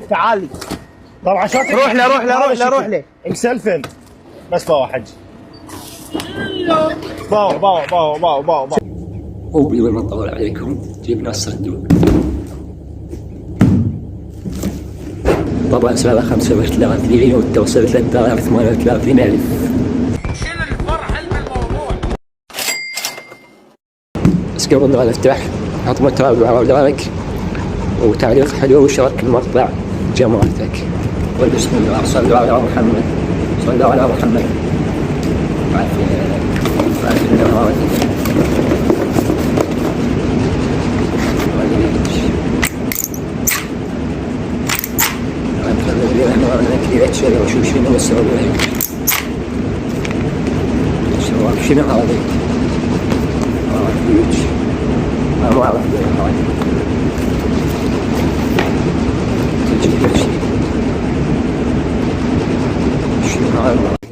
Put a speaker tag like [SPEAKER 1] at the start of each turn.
[SPEAKER 1] تعال لي.
[SPEAKER 2] طبعا شو
[SPEAKER 1] روح له روح له روح له روح له.
[SPEAKER 2] مسلفن بس باوع حجي. باوع باوع باوع باوع باوع.
[SPEAKER 3] وبدون ما نطول عليكم جبنا الصندوق. طبعا سعره 35 والتوصيل 38,000.
[SPEAKER 4] شنو الفرح بالموضوع؟
[SPEAKER 3] بس قبل ما نفتح حط متابعة ولايك وتعليق حلو وشارك المقطع جماعتك. وبسم الله صلوا على محمد صلوا على محمد. وشوف شنو اسوي لك. شنو هذا؟ ما اعرف تجي شنو هذا؟